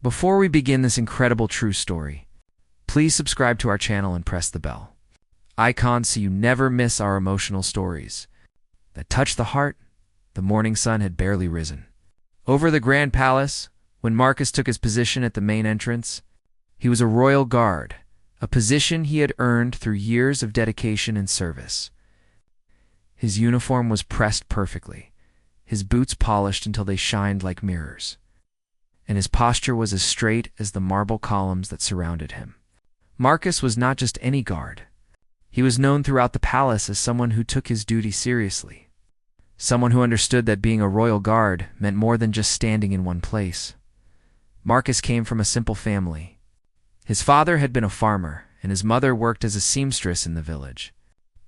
Before we begin this incredible true story, please subscribe to our channel and press the bell icon so you never miss our emotional stories that touch the heart. The morning sun had barely risen. Over the grand palace, when Marcus took his position at the main entrance, he was a royal guard, a position he had earned through years of dedication and service. His uniform was pressed perfectly, his boots polished until they shined like mirrors, and his posture was as straight as the marble columns that surrounded him. Marcus was not just any guard. He was known throughout the palace as someone who took his duty seriously, someone who understood that being a royal guard meant more than just standing in one place. Marcus came from a simple family. His father had been a farmer, and his mother worked as a seamstress in the village.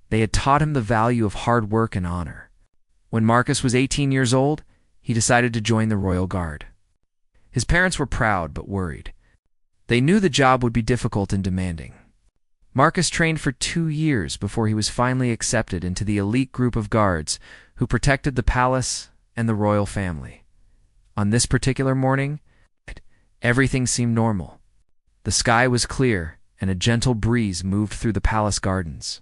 They had taught him the value of hard work and honor. When Marcus was 18 years old, he decided to join the royal guard. His parents were proud but worried. They knew the job would be difficult and demanding. Marcus trained for 2 years before he was finally accepted into the elite group of guards who protected the palace and the royal family. On this particular morning, everything seemed normal. The sky was clear, and a gentle breeze moved through the palace gardens.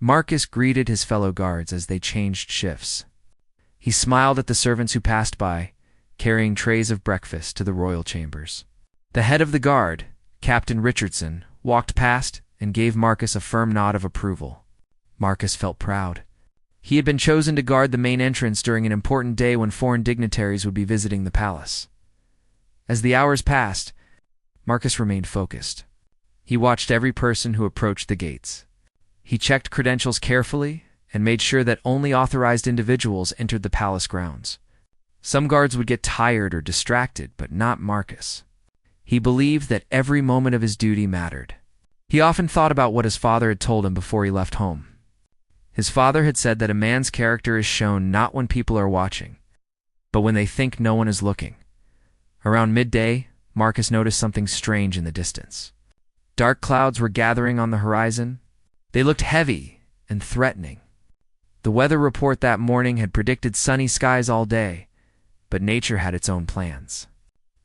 Marcus greeted his fellow guards as they changed shifts. He smiled at the servants who passed by, carrying trays of breakfast to the royal chambers. The head of the guard, Captain Richardson, walked past and gave Marcus a firm nod of approval. Marcus felt proud. He had been chosen to guard the main entrance during an important day when foreign dignitaries would be visiting the palace. As the hours passed, Marcus remained focused. He watched every person who approached the gates. He checked credentials carefully and made sure that only authorized individuals entered the palace grounds. Some guards would get tired or distracted, but not Marcus. He believed that every moment of his duty mattered. He often thought about what his father had told him before he left home. His father had said that a man's character is shown not when people are watching, but when they think no one is looking. Around midday, Marcus noticed something strange in the distance. Dark clouds were gathering on the horizon. They looked heavy and threatening. The weather report that morning had predicted sunny skies all day, but nature had its own plans.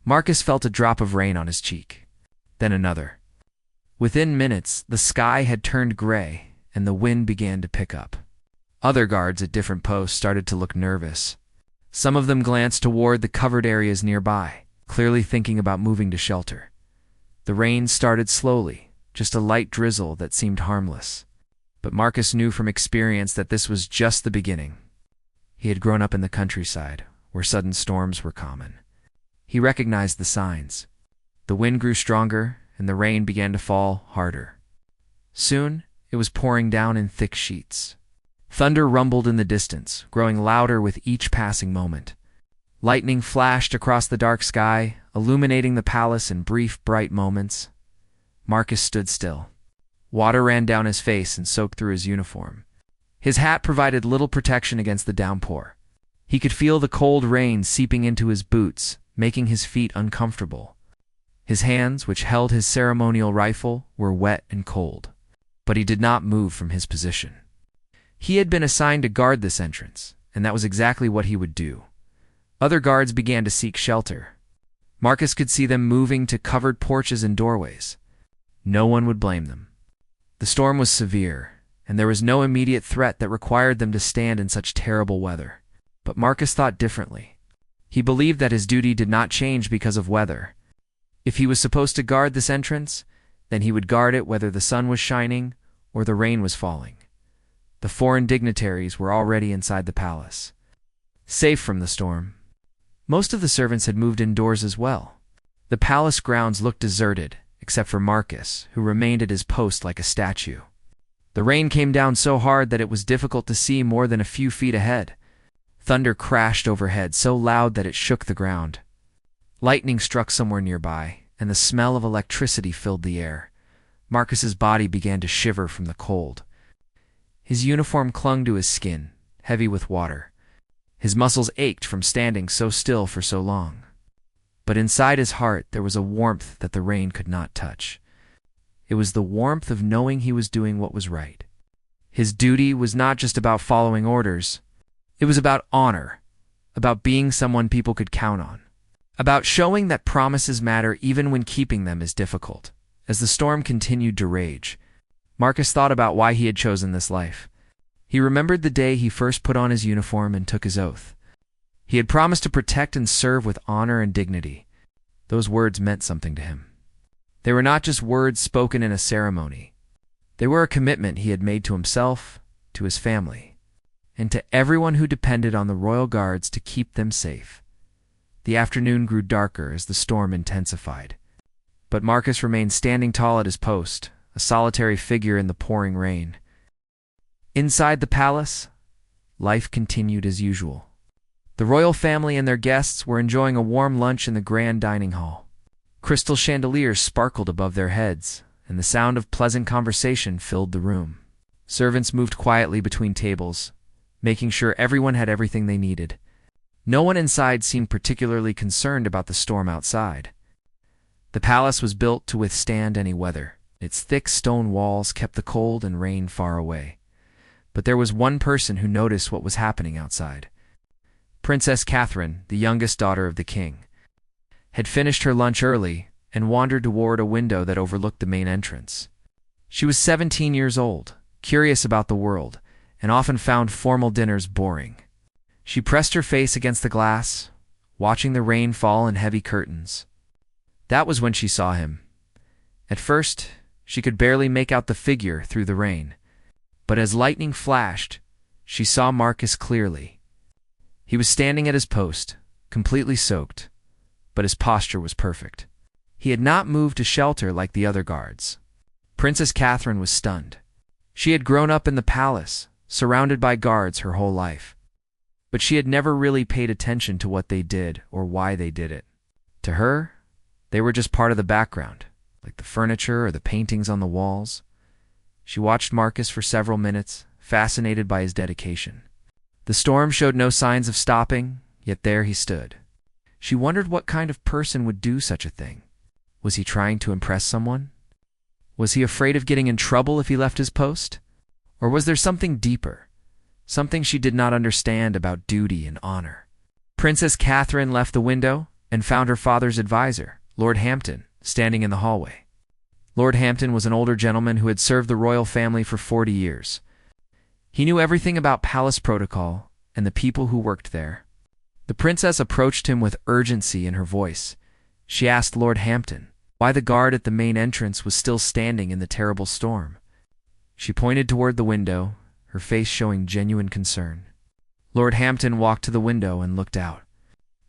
Marcus felt a drop of rain on his cheek, then another. Within minutes, the sky had turned gray, and the wind began to pick up. Other guards at different posts started to look nervous. Some of them glanced toward the covered areas nearby, clearly thinking about moving to shelter. The rain started slowly, just a light drizzle that seemed harmless. But Marcus knew from experience that this was just the beginning. He had grown up in the countryside, where sudden storms were common. He recognized the signs. The wind grew stronger, and the rain began to fall harder. Soon, it was pouring down in thick sheets. Thunder rumbled in the distance, growing louder with each passing moment. Lightning flashed across the dark sky, illuminating the palace in brief, bright moments. Marcus stood still. Water ran down his face and soaked through his uniform. His hat provided little protection against the downpour. He could feel the cold rain seeping into his boots, making his feet uncomfortable. His hands, which held his ceremonial rifle, were wet and cold, but he did not move from his position. He had been assigned to guard this entrance, and that was exactly what he would do. Other guards began to seek shelter. Marcus could see them moving to covered porches and doorways. No one would blame them. The storm was severe, and there was no immediate threat that required them to stand in such terrible weather. But Marcus thought differently. He believed that his duty did not change because of weather. If he was supposed to guard this entrance, then he would guard it whether the sun was shining or the rain was falling. The foreign dignitaries were already inside the palace, safe from the storm. Most of the servants had moved indoors as well. The palace grounds looked deserted, except for Marcus, who remained at his post like a statue. The rain came down so hard that it was difficult to see more than a few feet ahead. Thunder crashed overhead so loud that it shook the ground. Lightning struck somewhere nearby, and the smell of electricity filled the air. Marcus's body began to shiver from the cold. His uniform clung to his skin, heavy with water. His muscles ached from standing so still for so long. But inside his heart there was a warmth that the rain could not touch. It was the warmth of knowing he was doing what was right. His duty was not just about following orders. It was about honor, about being someone people could count on, about showing that promises matter even when keeping them is difficult. As the storm continued to rage, Marcus thought about why he had chosen this life. He remembered the day he first put on his uniform and took his oath. He had promised to protect and serve with honor and dignity. Those words meant something to him. They were not just words spoken in a ceremony. They were a commitment he had made to himself, to his family, and to everyone who depended on the royal guards to keep them safe. The afternoon grew darker as the storm intensified, but Marcus remained standing tall at his post, a solitary figure in the pouring rain. Inside the palace, life continued as usual. The royal family and their guests were enjoying a warm lunch in the grand dining hall. Crystal chandeliers sparkled above their heads, and the sound of pleasant conversation filled the room. Servants moved quietly between tables, making sure everyone had everything they needed. No one inside seemed particularly concerned about the storm outside. The palace was built to withstand any weather. Its thick stone walls kept the cold and rain far away. But there was one person who noticed what was happening outside. Princess Catherine, the youngest daughter of the king, had finished her lunch early and wandered toward a window that overlooked the main entrance. She was 17 years old, curious about the world, and often found formal dinners boring. She pressed her face against the glass, watching the rain fall in heavy curtains. That was when she saw him. At first, she could barely make out the figure through the rain, but as lightning flashed, she saw Marcus clearly. He was standing at his post, completely soaked, but his posture was perfect. He had not moved to shelter like the other guards. Princess Catherine was stunned. She had grown up in the palace, surrounded by guards her whole life, but she had never really paid attention to what they did or why they did it. To her, they were just part of the background, like the furniture or the paintings on the walls. She watched Marcus for several minutes, fascinated by his dedication. The storm showed no signs of stopping, yet there he stood. She wondered what kind of person would do such a thing. Was he trying to impress someone? Was he afraid of getting in trouble if he left his post? Or was there something deeper, something she did not understand about duty and honor? Princess Catherine left the window and found her father's advisor, Lord Hampton, standing in the hallway. Lord Hampton was an older gentleman who had served the royal family for 40 years. He knew everything about palace protocol and the people who worked there. The princess approached him with urgency in her voice. She asked Lord Hampton why the guard at the main entrance was still standing in the terrible storm. She pointed toward the window, her face showing genuine concern. Lord Hampton walked to the window and looked out.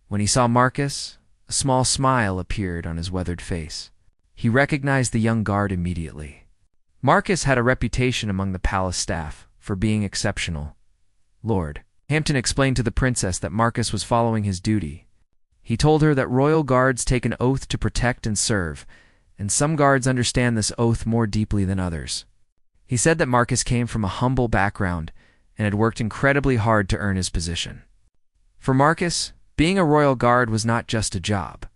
When he saw Marcus, a small smile appeared on his weathered face. He recognized the young guard immediately. Marcus had a reputation among the palace staff for being exceptional. Lord Hampton explained to the princess that Marcus was following his duty. He told her that royal guards take an oath to protect and serve, and some guards understand this oath more deeply than others. He said that Marcus came from a humble background and had worked incredibly hard to earn his position. For Marcus, being a royal guard was not just a job.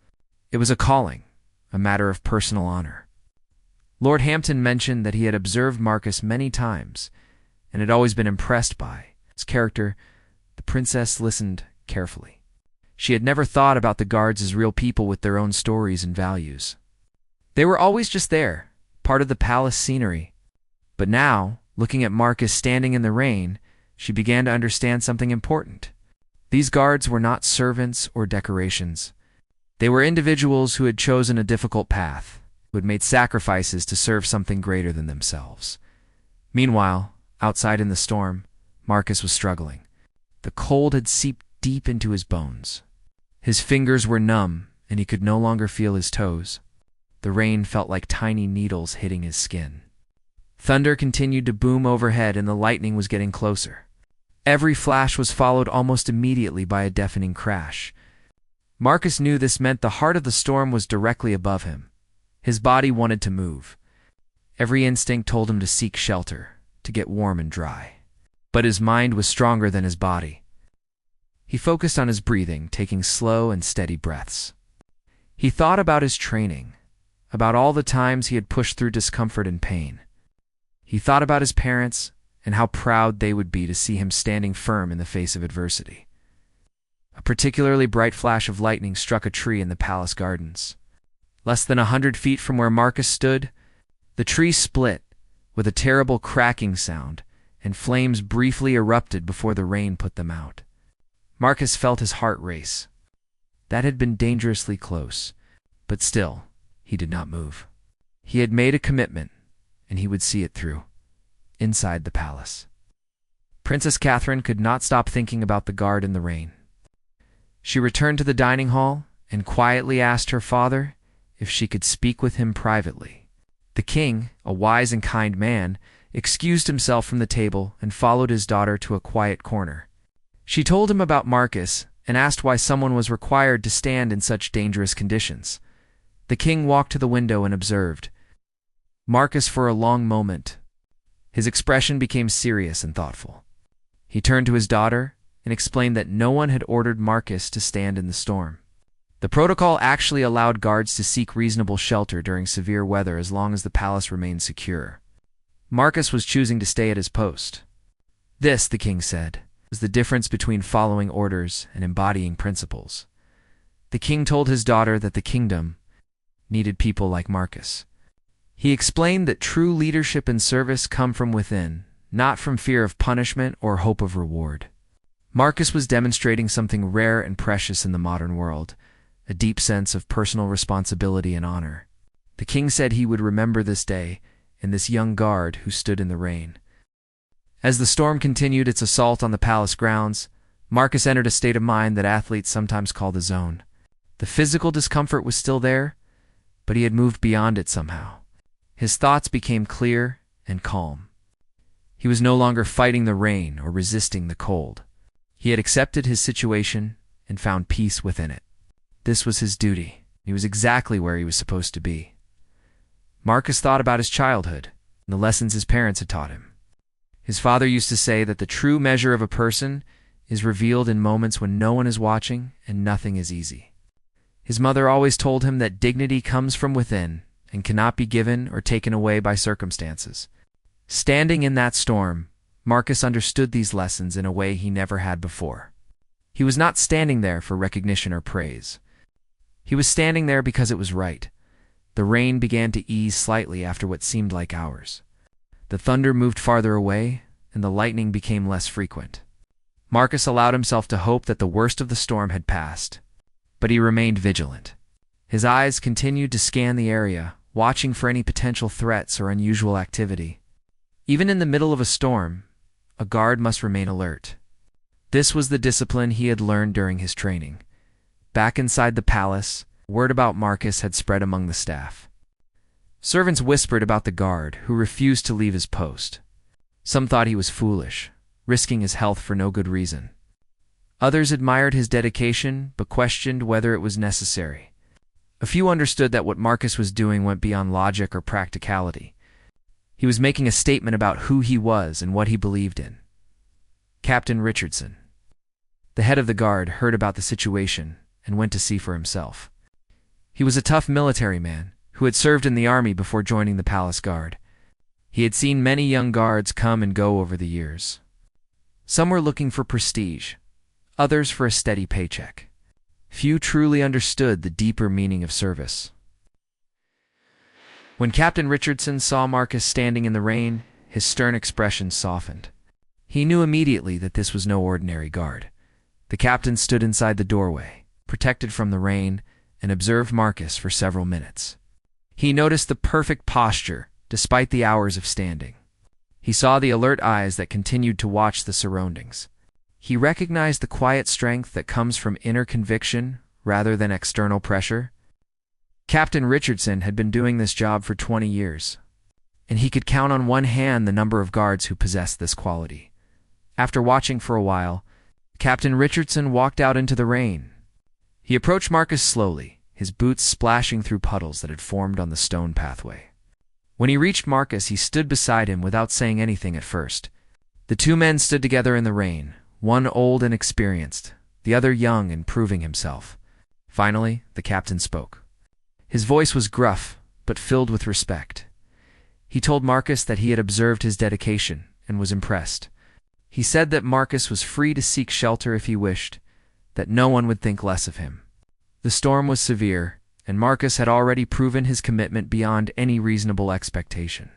It was a calling, a matter of personal honor. Lord Hampton mentioned that he had observed Marcus many times and had always been impressed by his character. The princess listened carefully. She had never thought about the guards as real people with their own stories and values. They were always just there, part of the palace scenery. But now, looking at Marcus standing in the rain, she began to understand something important. These guards were not servants or decorations. They were individuals who had chosen a difficult path, who had made sacrifices to serve something greater than themselves. Meanwhile, outside in the storm, Marcus was struggling. The cold had seeped deep into his bones. His fingers were numb, and he could no longer feel his toes. The rain felt like tiny needles hitting his skin. Thunder continued to boom overhead, and the lightning was getting closer. Every flash was followed almost immediately by a deafening crash. Marcus knew this meant the heart of the storm was directly above him. His body wanted to move. Every instinct told him to seek shelter, to get warm and dry. But his mind was stronger than his body. He focused on his breathing, taking slow and steady breaths. He thought about his training, about all the times he had pushed through discomfort and pain. He thought about his parents and how proud they would be to see him standing firm in the face of adversity. A particularly bright flash of lightning struck a tree in the palace gardens. Less than 100 feet from where Marcus stood, the tree split with a terrible cracking sound, and flames briefly erupted before the rain put them out. Marcus felt his heart race. That had been dangerously close, but still, he did not move. He had made a commitment, and he would see it through. Inside the palace, Princess Catherine could not stop thinking about the guard in the rain. She returned to the dining hall and quietly asked her father if she could speak with him privately. The king, a wise and kind man, excused himself from the table and followed his daughter to a quiet corner. She told him about Marcus and asked why someone was required to stand in such dangerous conditions. The king walked to the window and observed Marcus for a long moment. His expression became serious and thoughtful. He turned to his daughter and explained that no one had ordered Marcus to stand in the storm. The protocol actually allowed guards to seek reasonable shelter during severe weather as long as the palace remained secure. Marcus was choosing to stay at his post. This, the king said, was the difference between following orders and embodying principles. The king told his daughter that the kingdom needed people like Marcus. He explained that true leadership and service come from within, not from fear of punishment or hope of reward. Marcus was demonstrating something rare and precious in the modern world, a deep sense of personal responsibility and honor. The king said he would remember this day and this young guard who stood in the rain. As the storm continued its assault on the palace grounds, Marcus entered a state of mind that athletes sometimes call the zone. The physical discomfort was still there, but he had moved beyond it somehow. His thoughts became clear and calm. He was no longer fighting the rain or resisting the cold. He had accepted his situation and found peace within it. This was his duty. He was exactly where he was supposed to be. Marcus thought about his childhood and the lessons his parents had taught him. His father used to say that the true measure of a person is revealed in moments when no one is watching and nothing is easy. His mother always told him that dignity comes from within and cannot be given or taken away by circumstances. Standing in that storm, Marcus understood these lessons in a way he never had before. He was not standing there for recognition or praise. He was standing there because it was right. The rain began to ease slightly after what seemed like hours. The thunder moved farther away, and the lightning became less frequent. Marcus allowed himself to hope that the worst of the storm had passed, but he remained vigilant. His eyes continued to scan the area, watching for any potential threats or unusual activity. Even in the middle of a storm, a guard must remain alert. This was the discipline he had learned during his training. Back inside the palace, word about Marcus had spread among the staff. Servants whispered about the guard, who refused to leave his post. Some thought he was foolish, risking his health for no good reason. Others admired his dedication, but questioned whether it was necessary. A few understood that what Marcus was doing went beyond logic or practicality. He was making a statement about who he was and what he believed in. Captain Richardson, the head of the guard, heard about the situation and went to see for himself. He was a tough military man who had served in the army before joining the palace guard. He had seen many young guards come and go over the years. Some were looking for prestige, others for a steady paycheck. Few truly understood the deeper meaning of service. When Captain Richardson saw Marcus standing in the rain, his stern expression softened. He knew immediately that this was no ordinary guard. The captain stood inside the doorway, protected from the rain, and observed Marcus for several minutes. He noticed the perfect posture, despite the hours of standing. He saw the alert eyes that continued to watch the surroundings. He recognized the quiet strength that comes from inner conviction rather than external pressure. Captain Richardson had been doing this job for 20 years, and he could count on one hand the number of guards who possessed this quality. After watching for a while, Captain Richardson walked out into the rain. He approached Marcus slowly, his boots splashing through puddles that had formed on the stone pathway. When he reached Marcus, he stood beside him without saying anything at first. The two men stood together in the rain, one old and experienced, the other young and proving himself. Finally, the captain spoke. His voice was gruff, but filled with respect. He told Marcus that he had observed his dedication and was impressed. He said that Marcus was free to seek shelter if he wished, that no one would think less of him. The storm was severe, and Marcus had already proven his commitment beyond any reasonable expectation.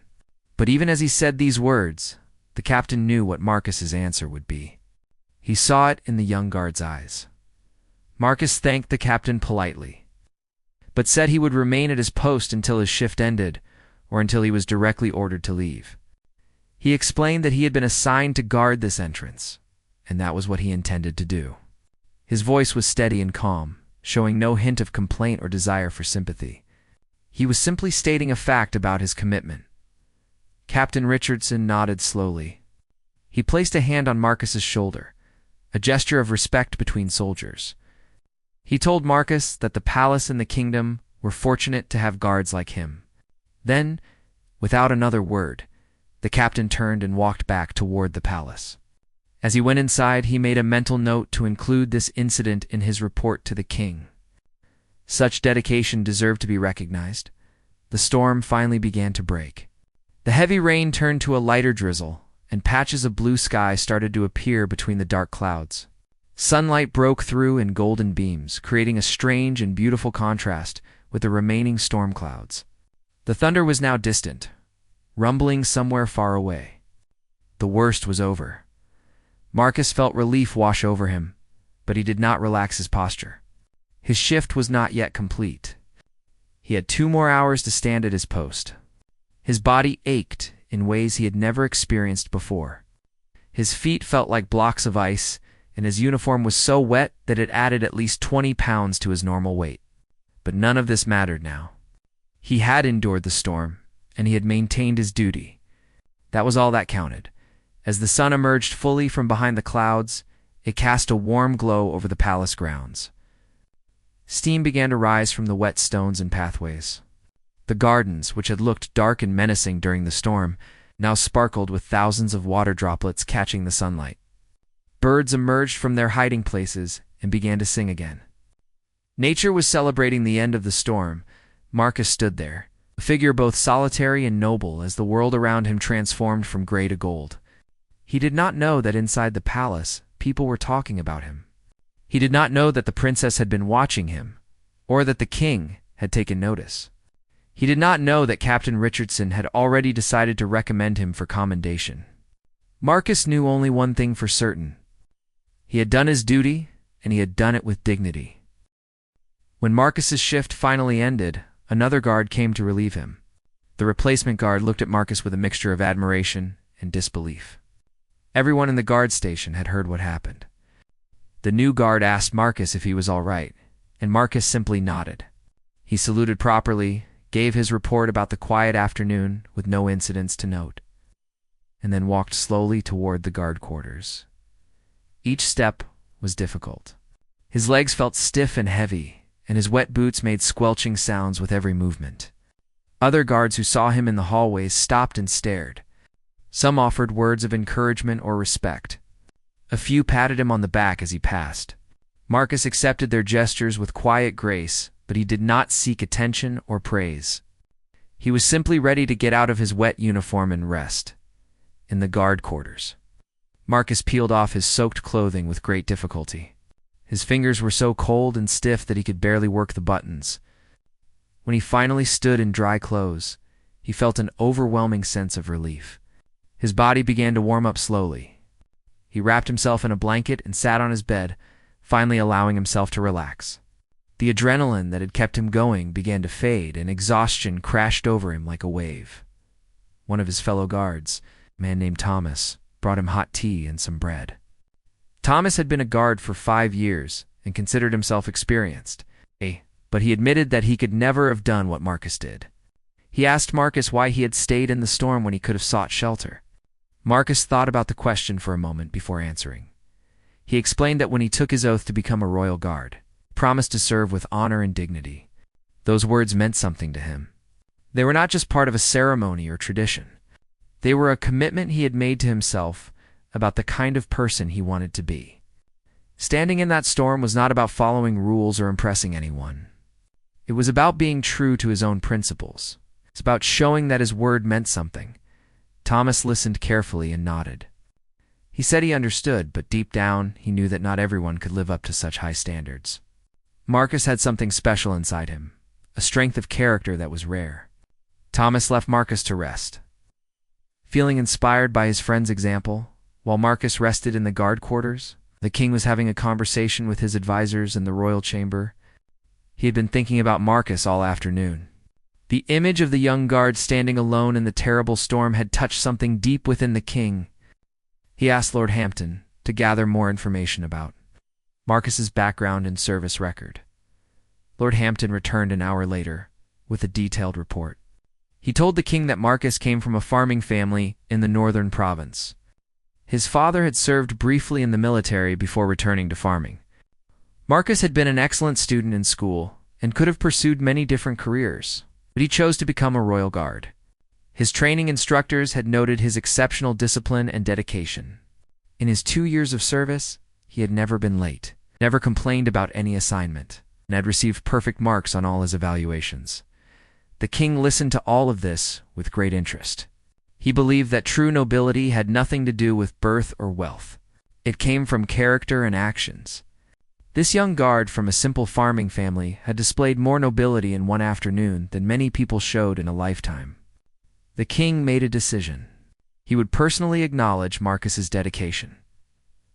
But even as he said these words, the captain knew what Marcus's answer would be. He saw it in the young guard's eyes. Marcus thanked the captain politely, but said he would remain at his post until his shift ended or until he was directly ordered to leave. He explained that he had been assigned to guard this entrance, and that was what he intended to do. His voice was steady and calm, showing no hint of complaint or desire for sympathy. He was simply stating a fact about his commitment. Captain Richardson nodded slowly. He placed a hand on Marcus's shoulder, a gesture of respect between soldiers. He told Marcus that the palace and the kingdom were fortunate to have guards like him. Then, without another word, the captain turned and walked back toward the palace. As he went inside, he made a mental note to include this incident in his report to the king. Such dedication deserved to be recognized. The storm finally began to break. The heavy rain turned to a lighter drizzle, and patches of blue sky started to appear between the dark clouds. Sunlight broke through in golden beams, creating a strange and beautiful contrast with the remaining storm clouds. The thunder was now distant, rumbling somewhere far away. The worst was over. Marcus felt relief wash over him, but he did not relax his posture. His shift was not yet complete. He had 2 more hours to stand at his post. His body ached in ways he had never experienced before. His feet felt like blocks of ice, and his uniform was so wet that it added at least 20 pounds to his normal weight. But none of this mattered now. He had endured the storm, and he had maintained his duty. That was all that counted. As the sun emerged fully from behind the clouds, it cast a warm glow over the palace grounds. Steam began to rise from the wet stones and pathways. The gardens, which had looked dark and menacing during the storm, now sparkled with thousands of water droplets catching the sunlight. Birds emerged from their hiding places and began to sing again. Nature was celebrating the end of the storm. Marcus stood there, a figure both solitary and noble as the world around him transformed from gray to gold. He did not know that inside the palace, people were talking about him. He did not know that the princess had been watching him, or that the king had taken notice. He did not know that Captain Richardson had already decided to recommend him for commendation. Marcus knew only one thing for certain. He had done his duty, and he had done it with dignity. When Marcus's shift finally ended, another guard came to relieve him. The replacement guard looked at Marcus with a mixture of admiration and disbelief. Everyone in the guard station had heard what happened. The new guard asked Marcus if he was all right, and Marcus simply nodded. He saluted properly, gave his report about the quiet afternoon with no incidents to note, and then walked slowly toward the guard quarters. Each step was difficult. His legs felt stiff and heavy, and his wet boots made squelching sounds with every movement. Other guards who saw him in the hallways stopped and stared. Some offered words of encouragement or respect. A few patted him on the back as he passed. Marcus accepted their gestures with quiet grace, but he did not seek attention or praise. He was simply ready to get out of his wet uniform and rest. In the guard quarters, Marcus peeled off his soaked clothing with great difficulty. His fingers were so cold and stiff that he could barely work the buttons. When he finally stood in dry clothes, he felt an overwhelming sense of relief. His body began to warm up slowly. He wrapped himself in a blanket and sat on his bed, finally allowing himself to relax. The adrenaline that had kept him going began to fade, and exhaustion crashed over him like a wave. One of his fellow guards, a man named Thomas, brought him hot tea and some bread. Thomas had been a guard for 5 years and considered himself experienced, but he admitted that he could never have done what Marcus did. He asked Marcus why he had stayed in the storm when he could have sought shelter. Marcus thought about the question for a moment before answering. He explained that when he took his oath to become a royal guard, he promised to serve with honor and dignity. Those words meant something to him. They were not just part of a ceremony or tradition. They were a commitment he had made to himself about the kind of person he wanted to be. Standing in that storm was not about following rules or impressing anyone. It was about being true to his own principles. It's about showing that his word meant something. Thomas listened carefully and nodded. He said he understood, but deep down, he knew that not everyone could live up to such high standards. Marcus had something special inside him, a strength of character that was rare. Thomas left Marcus to rest. Feeling inspired by his friend's example, while Marcus rested in the guard quarters, the king was having a conversation with his advisors in the royal chamber. He had been thinking about Marcus all afternoon. The image of the young guard standing alone in the terrible storm had touched something deep within the king. He asked Lord Hampton to gather more information about Marcus's background and service record. Lord Hampton returned an hour later with a detailed report. He told the king that Marcus came from a farming family in the northern province. His father had served briefly in the military before returning to farming. Marcus had been an excellent student in school and could have pursued many different careers, but he chose to become a royal guard. His training instructors had noted his exceptional discipline and dedication. In his 2 years of service, he had never been late, never complained about any assignment, and had received perfect marks on all his evaluations. The king listened to all of this with great interest. He believed that true nobility had nothing to do with birth or wealth. It came from character and actions. This young guard from a simple farming family had displayed more nobility in one afternoon than many people showed in a lifetime. The king made a decision. He would personally acknowledge Marcus's dedication.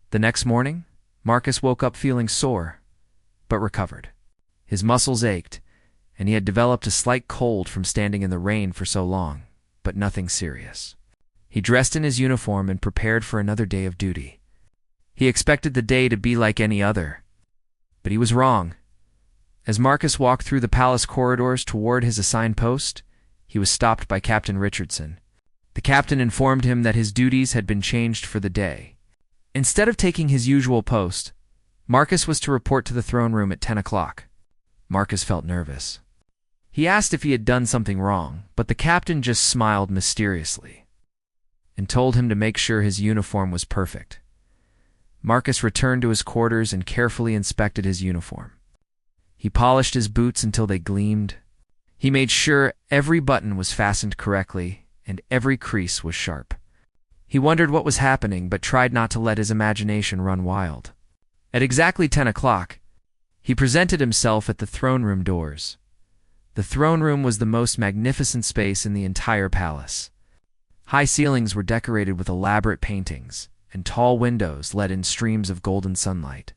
The next morning, Marcus woke up feeling sore, but recovered. His muscles ached, and he had developed a slight cold from standing in the rain for so long, but nothing serious. He dressed in his uniform and prepared for another day of duty. He expected the day to be like any other, but he was wrong. As Marcus walked through the palace corridors toward his assigned post, he was stopped by Captain Richardson. The captain informed him that his duties had been changed for the day. Instead of taking his usual post, Marcus was to report to the throne room at 10 o'clock. Marcus felt nervous. He asked if he had done something wrong, but the captain just smiled mysteriously and told him to make sure his uniform was perfect. Marcus returned to his quarters and carefully inspected his uniform. He polished his boots until they gleamed. He made sure every button was fastened correctly and every crease was sharp. He wondered what was happening, but tried not to let his imagination run wild. At exactly 10 o'clock, he presented himself at the throne room doors. The throne room was the most magnificent space in the entire palace. High ceilings were decorated with elaborate paintings, and tall windows let in streams of golden sunlight.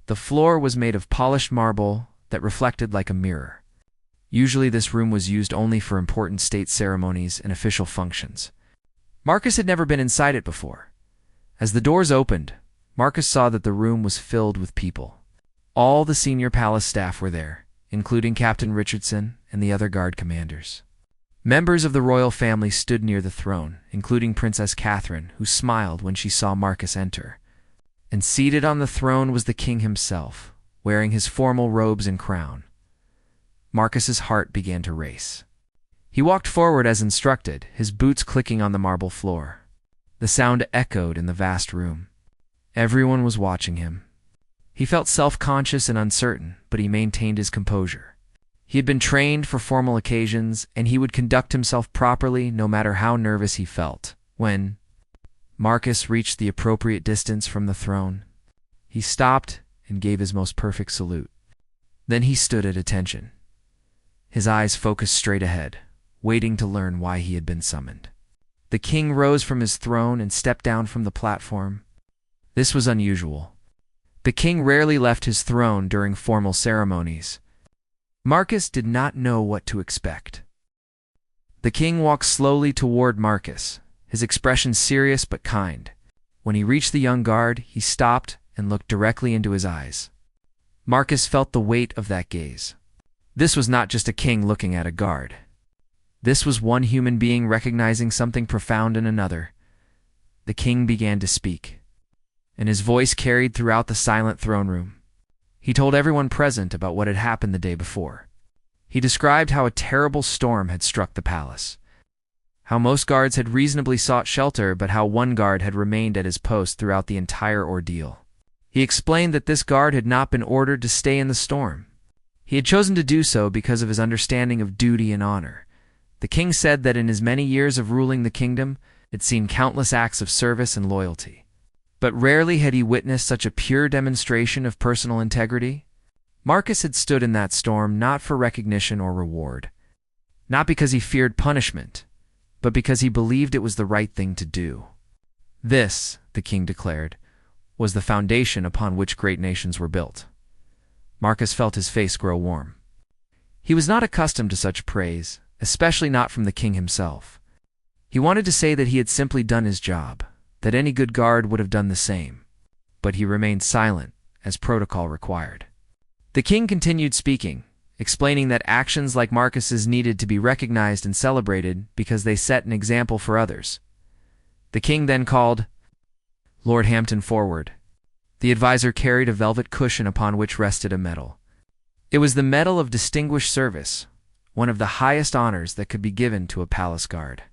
The floor was made of polished marble that reflected like a mirror. Usually this room was used only for important state ceremonies and official functions. Marcus had never been inside it before. As the doors opened, Marcus saw that the room was filled with people. All the senior palace staff were there, including Captain Richardson and the other guard commanders. Members of the royal family stood near the throne, including Princess Catherine, who smiled when she saw Marcus enter. And seated on the throne was the king himself, wearing his formal robes and crown. Marcus's heart began to race. He walked forward as instructed, his boots clicking on the marble floor. The sound echoed in the vast room. Everyone was watching him. He felt self-conscious and uncertain, but he maintained his composure. He had been trained for formal occasions, and he would conduct himself properly no matter how nervous he felt. When Marcus reached the appropriate distance from the throne, he stopped and gave his most perfect salute. Then he stood at attention. His eyes focused straight ahead, waiting to learn why he had been summoned. The king rose from his throne and stepped down from the platform. This was unusual. The king rarely left his throne during formal ceremonies. Marcus did not know what to expect. The king walked slowly toward Marcus, his expression serious but kind. When he reached the young guard, he stopped and looked directly into his eyes. Marcus felt the weight of that gaze. This was not just a king looking at a guard. This was one human being recognizing something profound in another. The king began to speak, and his voice carried throughout the silent throne room. He told everyone present about what had happened the day before. He described how a terrible storm had struck the palace, how most guards had reasonably sought shelter, but how one guard had remained at his post throughout the entire ordeal. He explained that this guard had not been ordered to stay in the storm. He had chosen to do so because of his understanding of duty and honor. The king said that in his many years of ruling the kingdom, he had seen countless acts of service and loyalty. But rarely had he witnessed such a pure demonstration of personal integrity. Marcus had stood in that storm not for recognition or reward, not because he feared punishment, but because he believed it was the right thing to do. This, the king declared, was the foundation upon which great nations were built. Marcus felt his face grow warm. He was not accustomed to such praise, especially not from the king himself. He wanted to say that he had simply done his job, that any good guard would have done the same, but he remained silent, as protocol required. The king continued speaking, explaining that actions like Marcus's needed to be recognized and celebrated because they set an example for others. The king then called Lord Hampton forward. The advisor carried a velvet cushion upon which rested a medal. It was the Medal of Distinguished Service, one of the highest honors that could be given to a palace guard.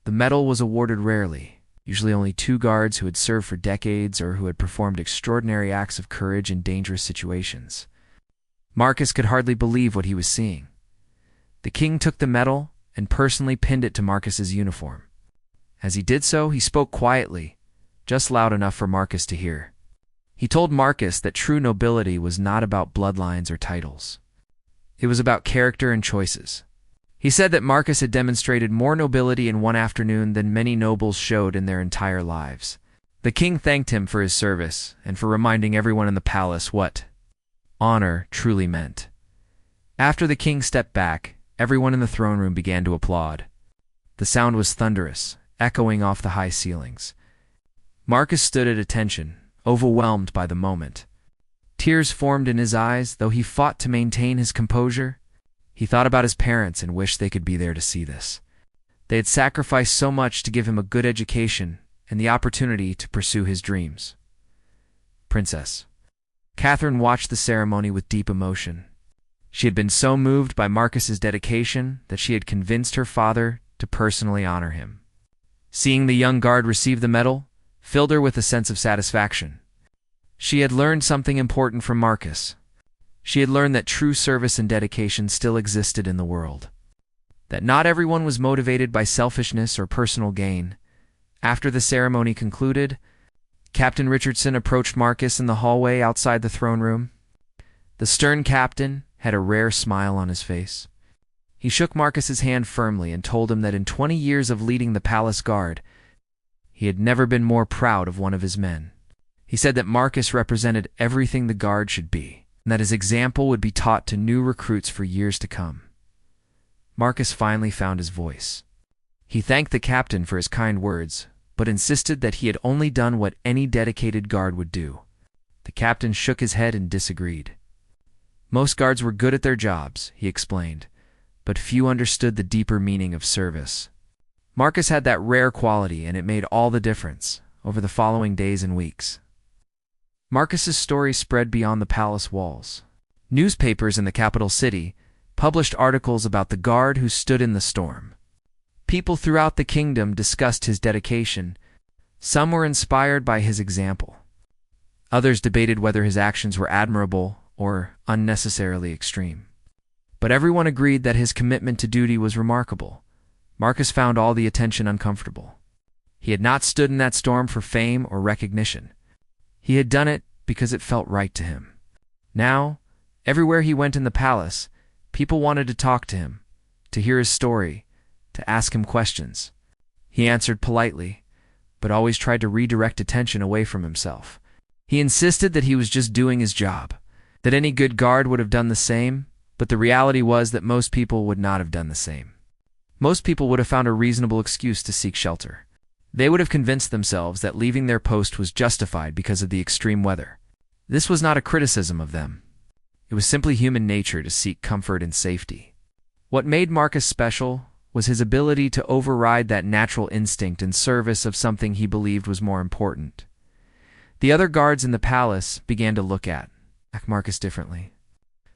The medal was awarded rarely, usually only 2 guards who had served for decades or who had performed extraordinary acts of courage in dangerous situations. Marcus could hardly believe what he was seeing. The king took the medal and personally pinned it to Marcus's uniform. As he did so, he spoke quietly, just loud enough for Marcus to hear. He told Marcus that true nobility was not about bloodlines or titles. It was about character and choices. He said that Marcus had demonstrated more nobility in one afternoon than many nobles showed in their entire lives. The king thanked him for his service and for reminding everyone in the palace what honor truly meant. After the king stepped back, everyone in the throne room began to applaud. The sound was thunderous, echoing off the high ceilings. Marcus stood at attention, overwhelmed by the moment. Tears formed in his eyes, though he fought to maintain his composure. He thought about his parents and wished they could be there to see this. They had sacrificed so much to give him a good education and the opportunity to pursue his dreams. Princess Catherine watched the ceremony with deep emotion. She had been so moved by Marcus's dedication that she had convinced her father to personally honor him. Seeing the young guard receive the medal filled her with a sense of satisfaction. She had learned something important from Marcus. She had learned that true service and dedication still existed in the world, that not everyone was motivated by selfishness or personal gain. After the ceremony concluded, Captain Richardson approached Marcus in the hallway outside the throne room. The stern captain had a rare smile on his face. He shook Marcus's hand firmly and told him that in 20 years of leading the palace guard, he had never been more proud of one of his men. He said that Marcus represented everything the guard should be, and that his example would be taught to new recruits for years to come. Marcus finally found his voice. He thanked the captain for his kind words, but insisted that he had only done what any dedicated guard would do. The captain shook his head and disagreed. Most guards were good at their jobs, he explained, but few understood the deeper meaning of service. Marcus had that rare quality, and it made all the difference over the following days and weeks. Marcus's story spread beyond the palace walls. Newspapers in the capital city published articles about the guard who stood in the storm. People throughout the kingdom discussed his dedication. Some were inspired by his example. Others debated whether his actions were admirable or unnecessarily extreme. But everyone agreed that his commitment to duty was remarkable. Marcus found all the attention uncomfortable. He had not stood in that storm for fame or recognition. He had done it because it felt right to him. Now, everywhere he went in the palace, people wanted to talk to him, to hear his story, to ask him questions. He answered politely, but always tried to redirect attention away from himself. He insisted that he was just doing his job, that any good guard would have done the same, but the reality was that most people would not have done the same. Most people would have found a reasonable excuse to seek shelter. They would have convinced themselves that leaving their post was justified because of the extreme weather. This was not a criticism of them. It was simply human nature to seek comfort and safety. What made Marcus special was his ability to override that natural instinct in service of something he believed was more important. The other guards in the palace began to look at Marcus differently.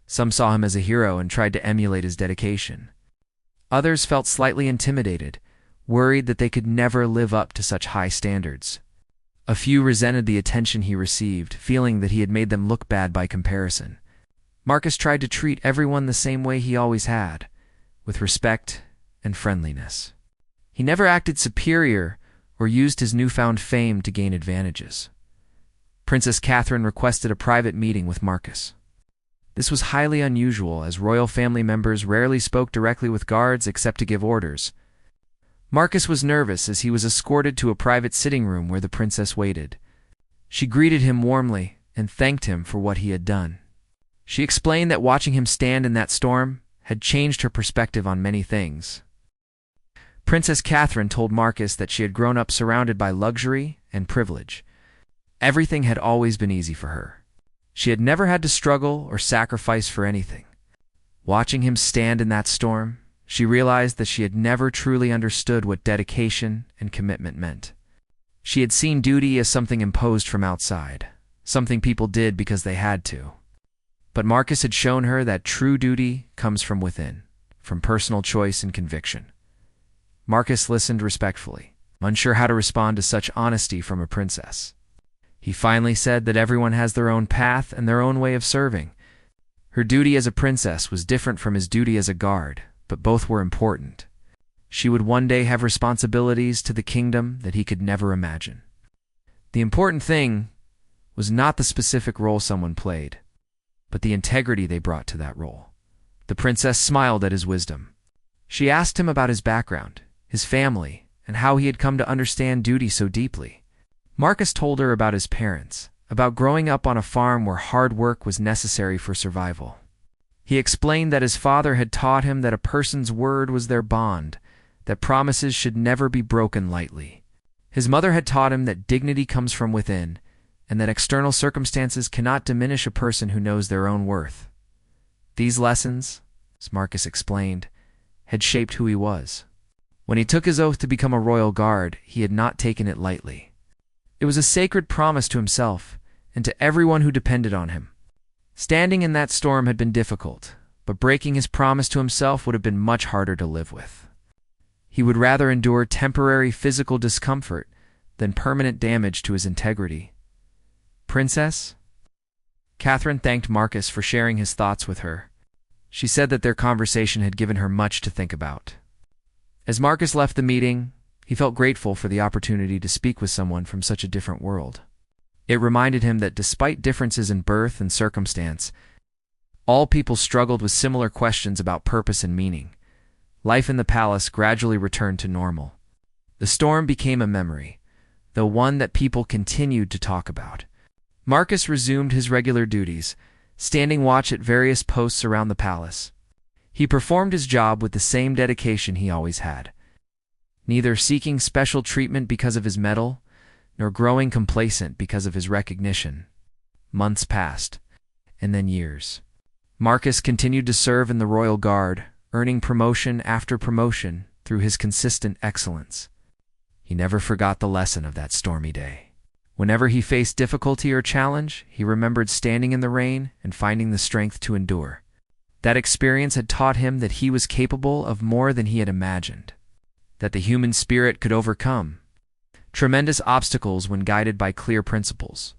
Some saw him as a hero and tried to emulate his dedication. Others felt slightly intimidated, worried that they could never live up to such high standards. A few resented the attention he received, feeling that he had made them look bad by comparison. Marcus tried to treat everyone the same way he always had, with respect and friendliness. He never acted superior or used his newfound fame to gain advantages. Princess Catherine requested a private meeting with Marcus. This was highly unusual, as royal family members rarely spoke directly with guards except to give orders. Marcus was nervous as he was escorted to a private sitting room where the princess waited. She greeted him warmly and thanked him for what he had done. She explained that watching him stand in that storm had changed her perspective on many things. Princess Catherine told Marcus that she had grown up surrounded by luxury and privilege. Everything had always been easy for her. She had never had to struggle or sacrifice for anything. Watching him stand in that storm, she realized that she had never truly understood what dedication and commitment meant. She had seen duty as something imposed from outside, something people did because they had to. But Marcus had shown her that true duty comes from within, from personal choice and conviction. Marcus listened respectfully, unsure how to respond to such honesty from a princess. He finally said that everyone has their own path and their own way of serving. Her duty as a princess was different from his duty as a guard, but both were important. She would one day have responsibilities to the kingdom that he could never imagine. The important thing was not the specific role someone played, but the integrity they brought to that role. The princess smiled at his wisdom. She asked him about his background, his family, and how he had come to understand duty so deeply. Marcus told her about his parents, about growing up on a farm where hard work was necessary for survival. He explained that his father had taught him that a person's word was their bond, that promises should never be broken lightly. His mother had taught him that dignity comes from within, and that external circumstances cannot diminish a person who knows their own worth. These lessons, as Marcus explained, had shaped who he was. When he took his oath to become a royal guard, he had not taken it lightly. It was a sacred promise to himself and to everyone who depended on him. Standing in that storm had been difficult, but breaking his promise to himself would have been much harder to live with. He would rather endure temporary physical discomfort than permanent damage to his integrity. Princess? Catherine thanked Marcus for sharing his thoughts with her. She said that their conversation had given her much to think about. As Marcus left the meeting, he felt grateful for the opportunity to speak with someone from such a different world. It reminded him that despite differences in birth and circumstance, all people struggled with similar questions about purpose and meaning. Life in the palace gradually returned to normal. The storm became a memory, though one that people continued to talk about. Marcus resumed his regular duties, standing watch at various posts around the palace. He performed his job with the same dedication he always had, neither seeking special treatment because of his medal, nor growing complacent because of his recognition. Months passed, and then years. Marcus continued to serve in the royal guard, earning promotion after promotion through his consistent excellence. He never forgot the lesson of that stormy day. Whenever he faced difficulty or challenge, he remembered standing in the rain and finding the strength to endure. That experience had taught him that he was capable of more than he had imagined, that the human spirit could overcome tremendous obstacles when guided by clear principles.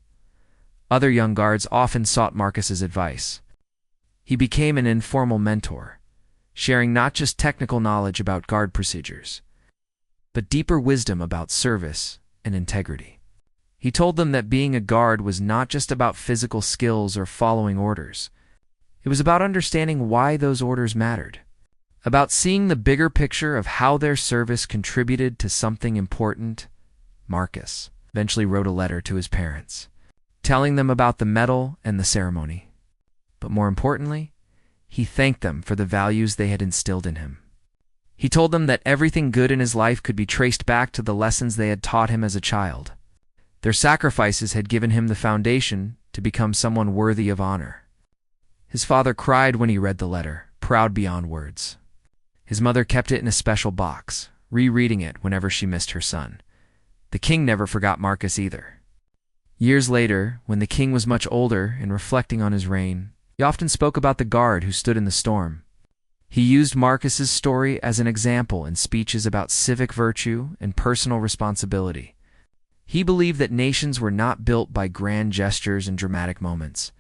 Other young guards often sought Marcus's advice. He became an informal mentor, sharing not just technical knowledge about guard procedures, but deeper wisdom about service and integrity. He told them that being a guard was not just about physical skills or following orders. It was about understanding why those orders mattered, about seeing the bigger picture of how their service contributed to something important. Marcus eventually wrote a letter to his parents, telling them about the medal and the ceremony. But more importantly, he thanked them for the values they had instilled in him. He told them that everything good in his life could be traced back to the lessons they had taught him as a child. Their sacrifices had given him the foundation to become someone worthy of honor. His father cried when he read the letter, proud beyond words. His mother kept it in a special box, rereading it whenever she missed her son. The king never forgot Marcus either. Years later, when the king was much older and reflecting on his reign, he often spoke about the guard who stood in the storm. He used Marcus's story as an example in speeches about civic virtue and personal responsibility. He believed that nations were not built by grand gestures and dramatic moments,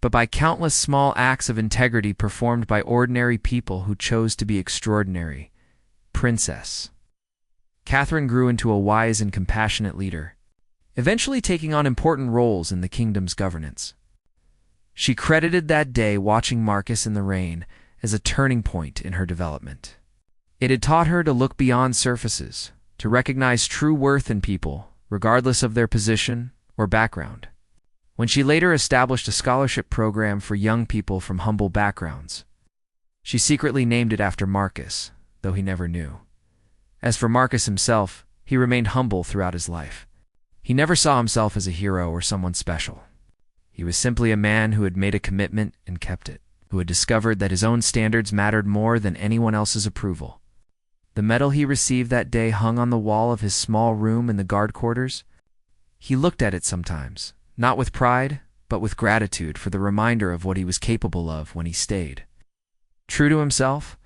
but by countless small acts of integrity performed by ordinary people who chose to be extraordinary. Princess Catherine grew into a wise and compassionate leader, eventually taking on important roles in the kingdom's governance. She credited that day watching Marcus in the rain as a turning point in her development. It had taught her to look beyond surfaces, to recognize true worth in people, regardless of their position or background. When she later established a scholarship program for young people from humble backgrounds, she secretly named it after Marcus, though he never knew. As for Marcus himself, he remained humble throughout his life. He never saw himself as a hero or someone special. He was simply a man who had made a commitment and kept it, who had discovered that his own standards mattered more than anyone else's approval. The medal he received that day hung on the wall of his small room in the guard quarters. He looked at it sometimes, not with pride, but with gratitude for the reminder of what he was capable of when he stayed. True to himself,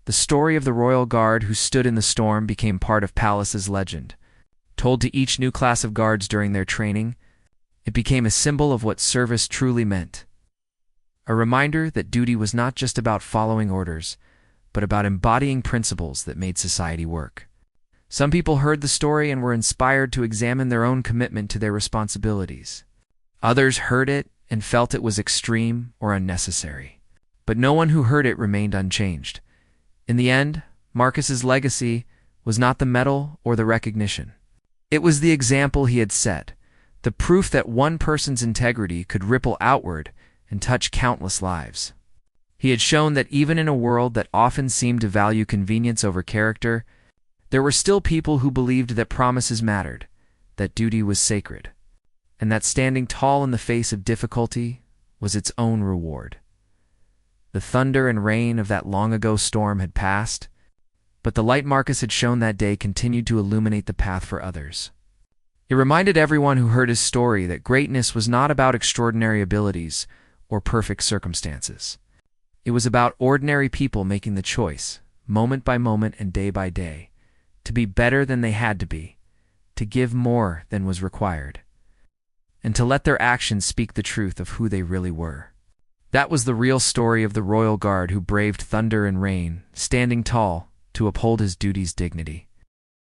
the story of the royal guard who stood in the storm became part of Palace's legend. Told to each new class of guards during their training, it became a symbol of what service truly meant. A reminder that duty was not just about following orders, but about embodying principles that made society work. Some people heard the story and were inspired to examine their own commitment to their responsibilities. Others heard it and felt it was extreme or unnecessary. But no one who heard it remained unchanged. In the end, Marcus's legacy was not the medal or the recognition. It was the example he had set, the proof that one person's integrity could ripple outward and touch countless lives. He had shown that even in a world that often seemed to value convenience over character, there were still people who believed that promises mattered, that duty was sacred, and that standing tall in the face of difficulty was its own reward. The thunder and rain of that long-ago storm had passed, but the light Marcus had shown that day continued to illuminate the path for others. It reminded everyone who heard his story that greatness was not about extraordinary abilities or perfect circumstances. It was about ordinary people making the choice, moment by moment and day by day, to be better than they had to be, to give more than was required, and to let their actions speak the truth of who they really were. That was the real story of the royal guard who braved thunder and rain, standing tall to uphold his duty's dignity.